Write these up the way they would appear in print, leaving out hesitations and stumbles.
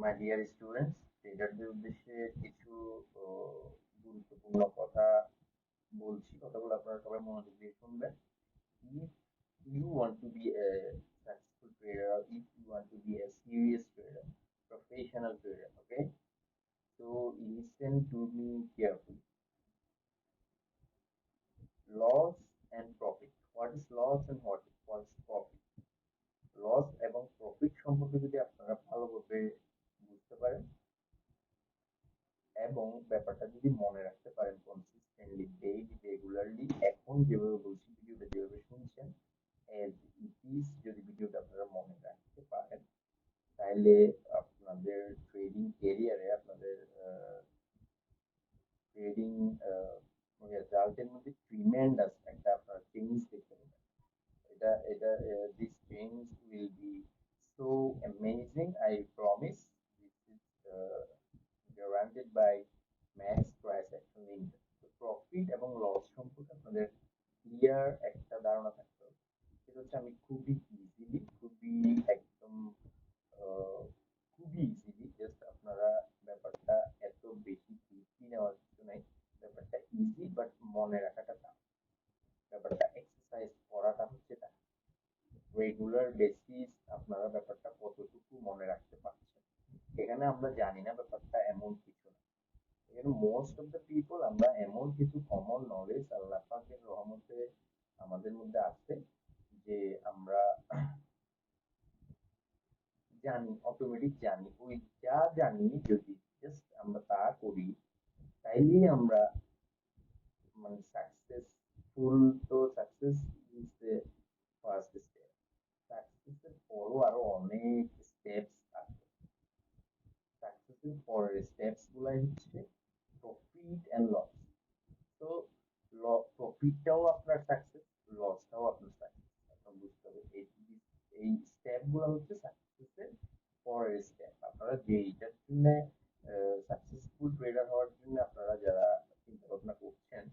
My dear students, ট্রেডারদের উদ্দেশ্যে কিছু গুরুত্বপূর্ণ কথা বলছি। কথাগুলো আপনারা সবাই মনোযোগ দিয়ে শুনবেন। If you want to be a successful trader, or if you want to be a serious trader, professional trader, okay? So listen to me carefully. Loss and profit. What is loss and what is profit? Loss এবং profit সম্পর্কে যদি আপনারা ভালোভাবে বুঝতে পারেন এবং ব্যাপারটা যদি মনে রাখতে পারেন কনসিস্টেন্টলি, ডেইলি, রেগুলারলি, এখন যেভাবে বলছি, ভিডিওটা যেভাবে শুনছেন, এজ ইট ইজ, যদি ভিডিওটা আপনারা মনে রাখতে পারেন, তাহলে আপনাদের ট্রেডিং ক্যারিয়ারে, আপনাদের ট্রেডিং রেজাল্টের মধ্যে ট্রিমেন্ডাস একটা আপনারা চেঞ্জ দেখতে পাবেন। এটা this change will be so amazing, I promise. This is guaranteed by Max Price Action Limited. তো প্রফিট এবং লস সম্পর্কে আপনাদের ক্লিয়ার একটা ধারণা থাকতে হবে। সেটা হচ্ছে আমি খুবই ইজিলি, একদম আহ, খুবই ইজিলি, জাস্ট আপনারা ব্যাপারটা এত বেশি ডিপলি নেওয়ার কিছু নাই। ব্যাপারটা ইজি, বাট মনে রাখাটা টাফ। ব্যাপারটা এক্সারসাইজ করাটা হচ্ছে টাফ। রেগুলার বেসিস আপনারা ব্যাপারটা কতটুকু মনে রাখতে পারছেন, এখানে আমরা জানি না, ব্যাপারটা এমন কিছু না। এখানে মোস্ট অফ দ্য পিপল আমরা এমন কিছু কমন নলেজ আল্লাহ পাকের রহমতে আমাদের মধ্যে আছে, যে আমরা জানি, অটোমেটিক জানি, ওই যা জানি যদি জাস্ট আমরা তা করি, তাইলেই আমরা মানে সাকসেসফুল। তো success is the first step. সাকসেসের পরও আরো অনেক স্টেপস আছে। সাকসেসের পরের স্টেপস গুলাই হচ্ছে প্রফিট এন্ড লস। তো প্রফিটটাও আপনার সাকসেস, লসটাও আপনার সাকসেস। আপনার বুঝতে হবে এই স্টেপ গুলো হচ্ছে সাকসেসের পরের স্টেপ। আপনারা যে এইটার জন্য সাকসেসফুল ট্রেডার হওয়ার জন্য আপনারা যারা চিন্তা ভাবনা করছেন,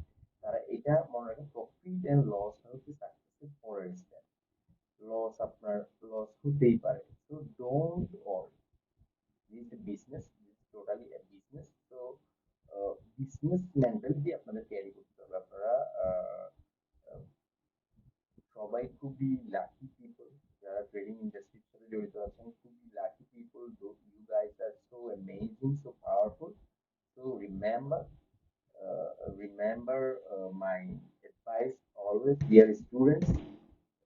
তারা এটা মনে রাখেন, প্রফিট এন্ড লস হচ্ছে সাকসেসের পরের স্টেপ। আপনার লস হতেই পারে, তো don't worry. This A business, totally A business. তো বিজনেস মেন্টালিটি আপনাদের ক্যারি করতে হবে। আপনারা আহ, আহ, সবাই খুবই লাকি পিপল, যারা ট্রেডিং ইন্ডাস্ট্রির সাথে জড়িত আছেন, খুবই lucky people. You guys are so amazing, so powerful. So remember my advice always, dear students.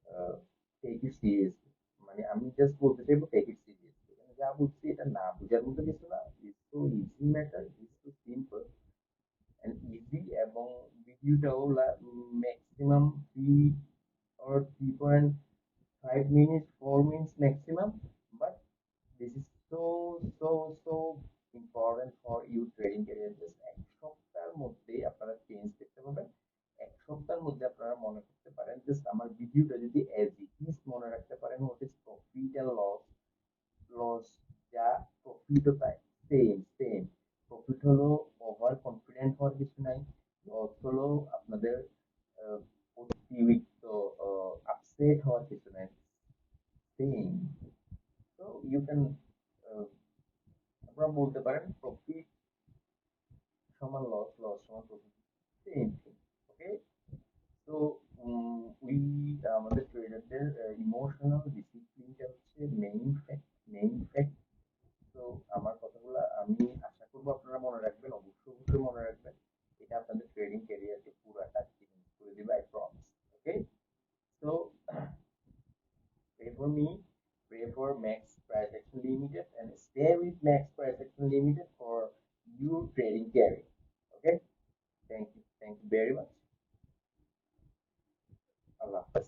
uh, take it seriously. মানে আমি জাস্ট বলতে চাইবো, টেক ইট সিরিয়াসলি। যা বলছি এটা না বুঝার মতো কিছু না। It's so easy matter, it's so simple and easy. এবং ভিডিওটাও maximum 3 or 3.5 minutes, 4 minutes maximum, but this is so important for you trading career. Just এক সপ্তাহের মধ্যে আপনারা চেঞ্জ দেখতে পাবেন। এক সপ্তাহের মধ্যে আপনারা মনে করতে পারেন, জাস্ট আমার ভিডিওটা যদি এজ ইট ইজ মনে রাখতে পারেন, what is profit and loss. Loss যা, প্রফিটও তাই, সেম সেম। প্রফিট হলো ওভার কনফিডেন্ট হওয়ার কিছু নাই। লস হলো আপনাদের অতিরিক্ত আপসেট হওয়ার কিছু নাই, সেম। So you can আপনারা বলতে পারেন প্রফিট সমান লস, লস সমান প্রফিট, সেম থিং। ওকে? তো উই আমাদের ট্রেডারদের ইমোশনাল ডিসিপ্লিনটা হচ্ছে মেইন ফ্যাক্ট। তো আমার কথাগুলো আমি আশা করবো আপনারা মনে রাখবেন, অবশ্যই মনে রাখবেন। এটা আপনাদের ট্রেডিং ক্যারিয়ারকে পুরাটা চেঞ্জ করে দিবে, I promise. Okay? So pray for me, pray for Max Price Action Limited, and stay with Max Price Action Limited for your trading career. Okay? Thank you very much. Allah Hafiz.